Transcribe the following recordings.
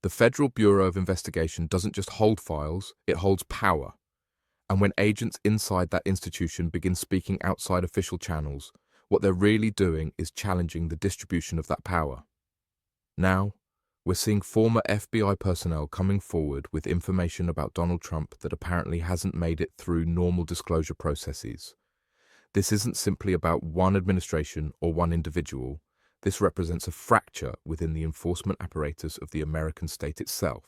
The Federal Bureau of Investigation doesn't just hold files, it holds power. And when agents inside that institution begin speaking outside official channels, what they're really doing is challenging the distribution of that power. Now, we're seeing former FBI personnel coming forward with information about Donald Trump that apparently hasn't made it through normal disclosure processes. This isn't simply about one administration or one individual. This represents a fracture within the enforcement apparatus of the American state itself.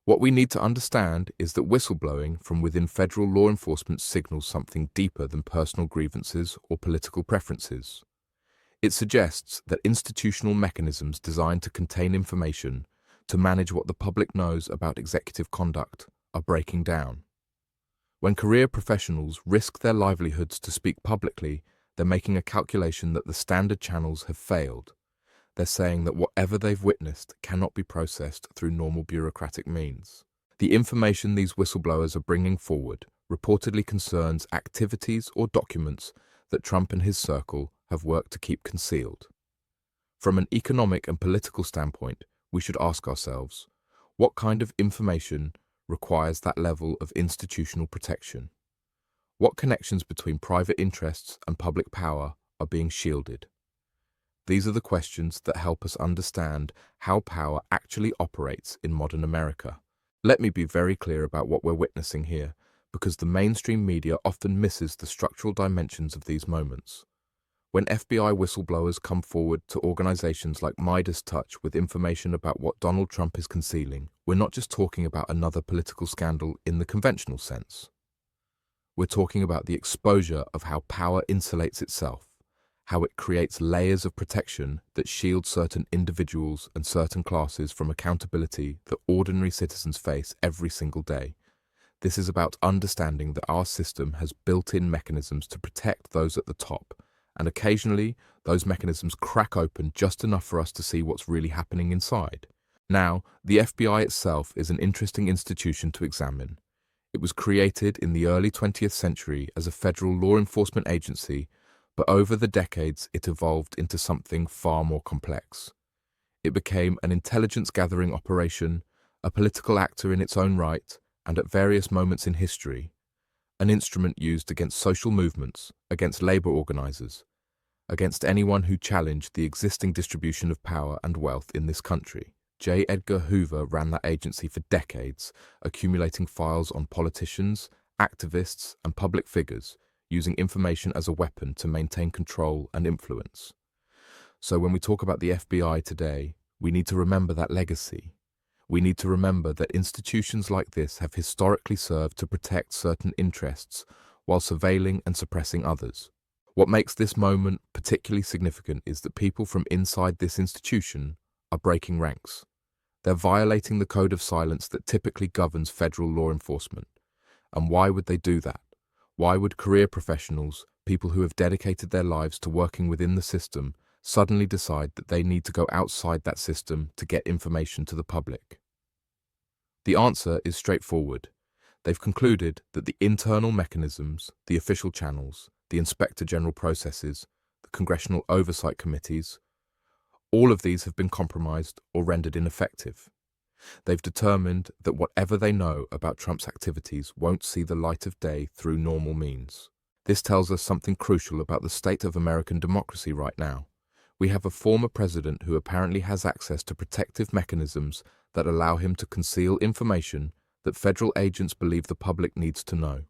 What we need to understand is that whistleblowing from within federal law enforcement signals something deeper than personal grievances or political preferences. It suggests that institutional mechanisms designed to contain information, to manage what the public knows about executive conduct, are breaking down. When career professionals risk their livelihoods to speak publicly, they're making a calculation that the standard channels have failed. They're saying that whatever they've witnessed cannot be processed through normal bureaucratic means. The information these whistleblowers are bringing forward reportedly concerns activities or documents that Trump and his circle have worked to keep concealed. From an economic and political standpoint, we should ask ourselves, what kind of information requires that level of institutional protection? What connections between private interests and public power are being shielded? These are the questions that help us understand how power actually operates in modern America. Let me be very clear about what we're witnessing here, because the mainstream media often misses the structural dimensions of these moments. When FBI whistleblowers come forward to organizations like MeidasTouch with information about what Donald Trump is concealing, we're not just talking about another political scandal in the conventional sense. We're talking about the exposure of how power insulates itself, how it creates layers of protection that shield certain individuals and certain classes from accountability that ordinary citizens face every single day. This is about understanding that our system has built-in mechanisms to protect those at the top, and occasionally those mechanisms crack open just enough for us to see what's really happening inside. Now, the FBI itself is an interesting institution to examine. It was created in the early 20th century as a federal law enforcement agency, but over the decades it evolved into something far more complex. It became an intelligence-gathering operation, a political actor in its own right, and at various moments in history, an instrument used against social movements, against labor organizers, against anyone who challenged the existing distribution of power and wealth in this country. J. Edgar Hoover ran that agency for decades, accumulating files on politicians, activists, and public figures, using information as a weapon to maintain control and influence. So when we talk about the FBI today, we need to remember that legacy. We need to remember that institutions like this have historically served to protect certain interests while surveilling and suppressing others. What makes this moment particularly significant is that people from inside this institution are breaking ranks. They're violating the code of silence that typically governs federal law enforcement. And why would they do that? Why would career professionals, people who have dedicated their lives to working within the system, suddenly decide that they need to go outside that system to get information to the public? The answer is straightforward. They've concluded that the internal mechanisms, the official channels, the Inspector General processes, the Congressional Oversight Committees, all of these have been compromised or rendered ineffective. They've determined that whatever they know about Trump's activities won't see the light of day through normal means. This tells us something crucial about the state of American democracy right now. We have a former president who apparently has access to protective mechanisms that allow him to conceal information that federal agents believe the public needs to know.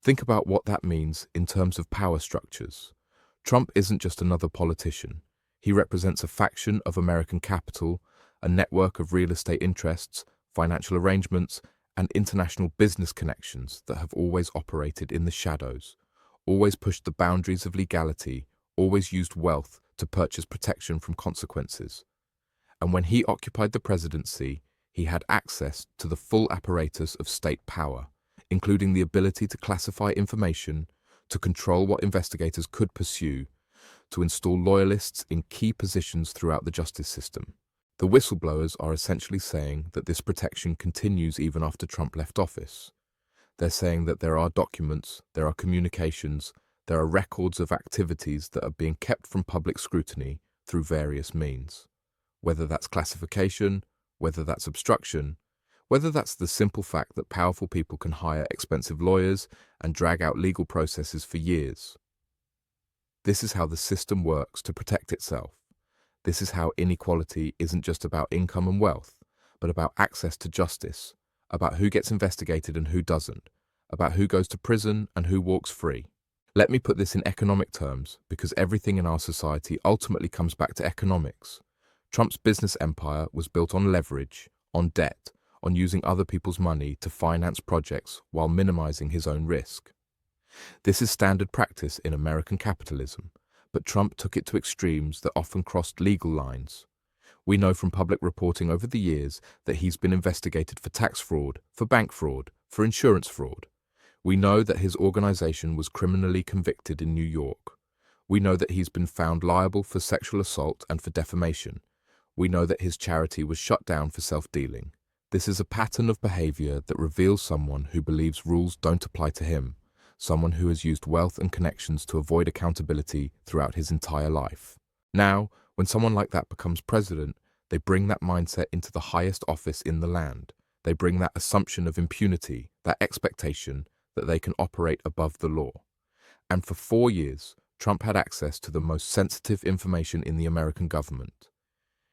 Think about what that means in terms of power structures. Trump isn't just another politician. He represents a faction of American capital, a network of real estate interests, financial arrangements, and international business connections that have always operated in the shadows, always pushed the boundaries of legality, always used wealth to purchase protection from consequences. And when he occupied the presidency, he had access to the full apparatus of state power, including the ability to classify information, to control what investigators could pursue, to install loyalists in key positions throughout the justice system. The whistleblowers are essentially saying that this protection continues even after Trump left office. They're saying that there are documents, there are communications, there are records of activities that are being kept from public scrutiny through various means, whether that's classification, whether that's obstruction, whether that's the simple fact that powerful people can hire expensive lawyers and drag out legal processes for years. This is how the system works to protect itself. This is how inequality isn't just about income and wealth, but about access to justice, about who gets investigated and who doesn't, about who goes to prison and who walks free. Let me put this in economic terms, because everything in our society ultimately comes back to economics. Trump's business empire was built on leverage, on debt, on using other people's money to finance projects while minimizing his own risk. This is standard practice in American capitalism, but Trump took it to extremes that often crossed legal lines. We know from public reporting over the years that he's been investigated for tax fraud, for bank fraud, for insurance fraud. We know that his organization was criminally convicted in New York. We know that he's been found liable for sexual assault and for defamation. We know that his charity was shut down for self-dealing. This is a pattern of behavior that reveals someone who believes rules don't apply to him, someone who has used wealth and connections to avoid accountability throughout his entire life. Now, when someone like that becomes president, they bring that mindset into the highest office in the land. They bring that assumption of impunity, that expectation that they can operate above the law. And for 4 years, Trump had access to the most sensitive information in the American government.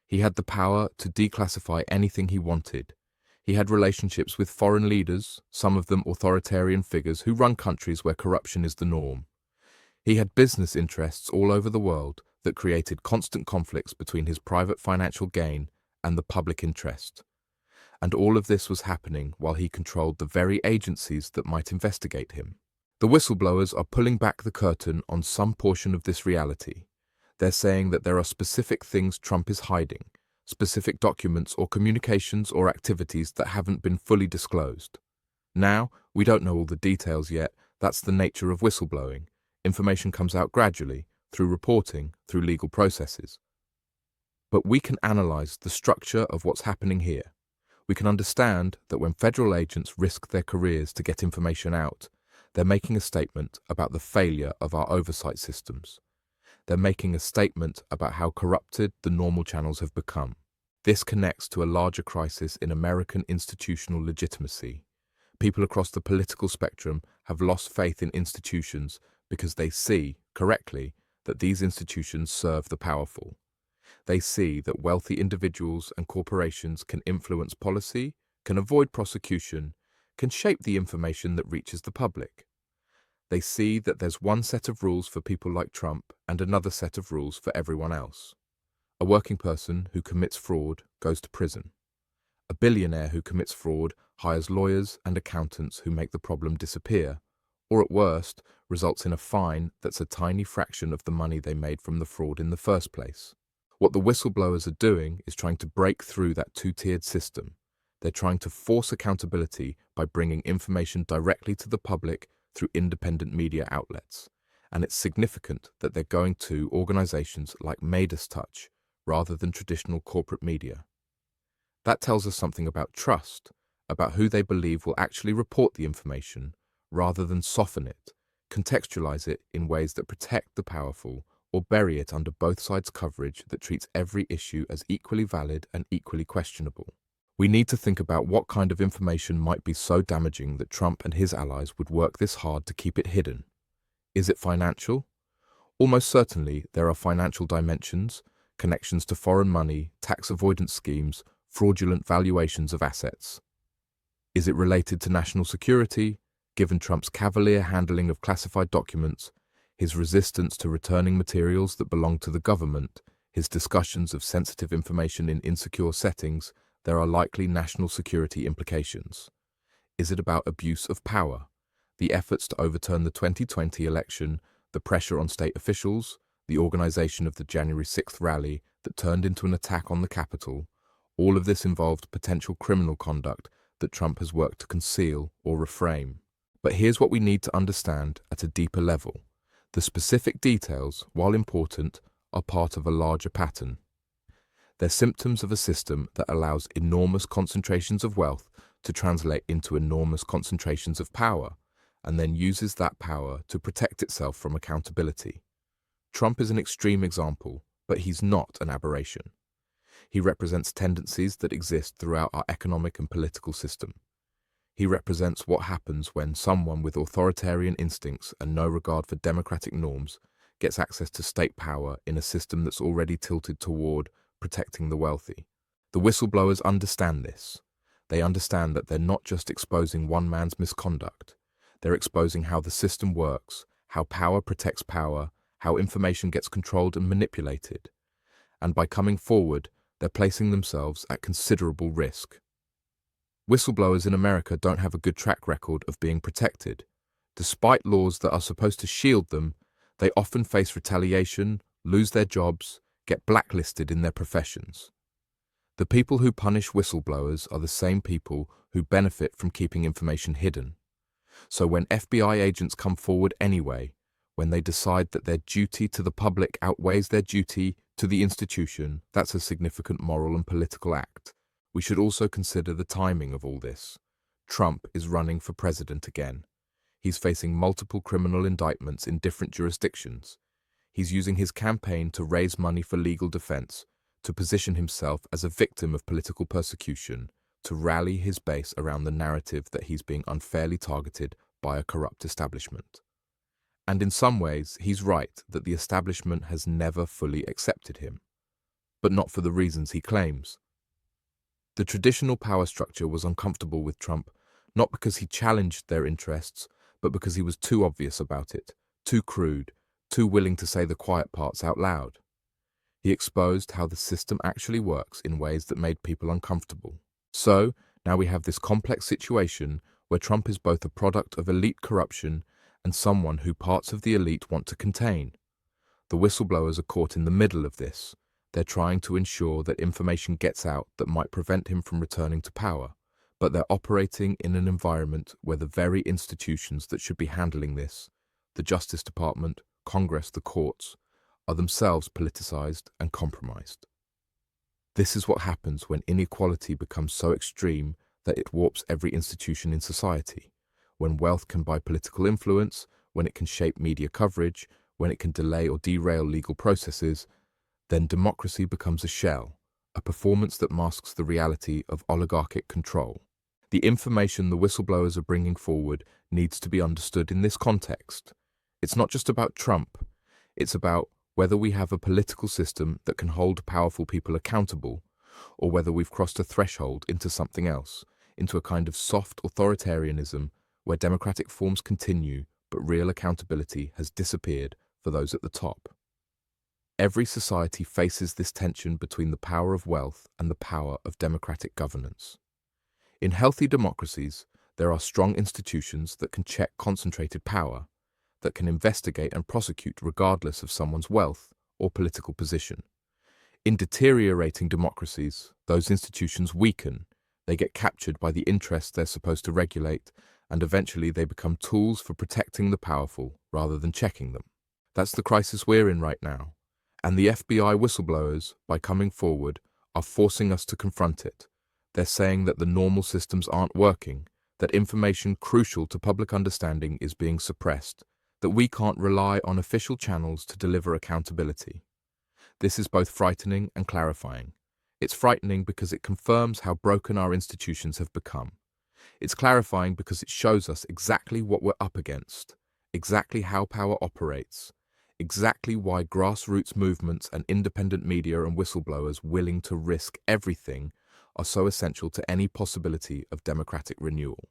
He had the power to declassify anything he wanted. He had relationships with foreign leaders, some of them authoritarian figures who run countries where corruption is the norm. He had business interests all over the world that created constant conflicts between his private financial gain and the public interest. And all of this was happening while he controlled the very agencies that might investigate him. The whistleblowers are pulling back the curtain on some portion of this reality. They're saying that there are specific things Trump is hiding, specific documents or communications or activities that haven't been fully disclosed. Now, we don't know all the details yet. That's the nature of whistleblowing. Information comes out gradually, through reporting, through legal processes. But we can analyze the structure of what's happening here. We can understand that when federal agents risk their careers to get information out, they're making a statement about the failure of our oversight systems. They're making a statement about how corrupted the normal channels have become. This connects to a larger crisis in American institutional legitimacy. People across the political spectrum have lost faith in institutions because they see, correctly, that these institutions serve the powerful. They see that wealthy individuals and corporations can influence policy, can avoid prosecution, can shape the information that reaches the public. They see that there's one set of rules for people like Trump and another set of rules for everyone else. A working person who commits fraud goes to prison. A billionaire who commits fraud hires lawyers and accountants who make the problem disappear, or at worst, results in a fine that's a tiny fraction of the money they made from the fraud in the first place. What the whistleblowers are doing is trying to break through that two-tiered system. They're trying to force accountability by bringing information directly to the public through independent media outlets. And it's significant that they're going to organizations like MeidasTouch rather than traditional corporate media. That tells us something about trust, about who they believe will actually report the information rather than soften it, contextualize it in ways that protect the powerful or bury it under both sides' coverage that treats every issue as equally valid and equally questionable. We need to think about what kind of information might be so damaging that Trump and his allies would work this hard to keep it hidden. Is it financial? Almost certainly there are financial dimensions, connections to foreign money, tax avoidance schemes, fraudulent valuations of assets. Is it related to national security, given Trump's cavalier handling of classified documents, his resistance to returning materials that belong to the government, his discussions of sensitive information in insecure settings? There are likely national security implications. Is it about abuse of power? The efforts to overturn the 2020 election, the pressure on state officials, the organization of the January 6th rally that turned into an attack on the Capitol, all of this involved potential criminal conduct that Trump has worked to conceal or reframe. But here's what we need to understand at a deeper level. The specific details, while important, are part of a larger pattern. They're symptoms of a system that allows enormous concentrations of wealth to translate into enormous concentrations of power, and then uses that power to protect itself from accountability. Trump is an extreme example, but he's not an aberration. He represents tendencies that exist throughout our economic and political system. He represents what happens when someone with authoritarian instincts and no regard for democratic norms gets access to state power in a system that's already tilted toward protecting the wealthy. The whistleblowers understand this. They understand that they're not just exposing one man's misconduct. They're exposing how the system works, how power protects power, how information gets controlled and manipulated. And by coming forward, they're placing themselves at considerable risk. Whistleblowers in America don't have a good track record of being protected. Despite laws that are supposed to shield them, they often face retaliation, lose their jobs, get blacklisted in their professions. The people who punish whistleblowers are the same people who benefit from keeping information hidden. So when FBI agents come forward anyway, when they decide that their duty to the public outweighs their duty to the institution, that's a significant moral and political act. We should also consider the timing of all this. Trump is running for president again. He's facing multiple criminal indictments in different jurisdictions. He's using his campaign to raise money for legal defense, to position himself as a victim of political persecution, to rally his base around the narrative that he's being unfairly targeted by a corrupt establishment. And in some ways, he's right that the establishment has never fully accepted him, but not for the reasons he claims. The traditional power structure was uncomfortable with Trump, not because he challenged their interests, but because he was too obvious about it, too crude, too willing to say the quiet parts out loud. He exposed how the system actually works in ways that made people uncomfortable. So, now we have this complex situation where Trump is both a product of elite corruption and someone who parts of the elite want to contain. The whistleblowers are caught in the middle of this. They're trying to ensure that information gets out that might prevent him from returning to power, but they're operating in an environment where the very institutions that should be handling this, the Justice Department, Congress, the courts, are themselves politicized and compromised. This is what happens when inequality becomes so extreme that it warps every institution in society, when wealth can buy political influence, when it can shape media coverage, when it can delay or derail legal processes. Then democracy becomes a shell, a performance that masks the reality of oligarchic control. The information the whistleblowers are bringing forward needs to be understood in this context. It's not just about Trump. It's about whether we have a political system that can hold powerful people accountable, or whether we've crossed a threshold into something else, into a kind of soft authoritarianism where democratic forms continue, but real accountability has disappeared for those at the top. Every society faces this tension between the power of wealth and the power of democratic governance. In healthy democracies, there are strong institutions that can check concentrated power, that can investigate and prosecute regardless of someone's wealth or political position. In deteriorating democracies, those institutions weaken, they get captured by the interests they're supposed to regulate, and eventually they become tools for protecting the powerful rather than checking them. That's the crisis we're in right now. And the FBI whistleblowers, by coming forward, are forcing us to confront it. They're saying that the normal systems aren't working, that information crucial to public understanding is being suppressed, that we can't rely on official channels to deliver accountability. This is both frightening and clarifying. It's frightening because it confirms how broken our institutions have become. It's clarifying because it shows us exactly what we're up against, exactly how power operates, exactly why grassroots movements and independent media and whistleblowers willing to risk everything are so essential to any possibility of democratic renewal.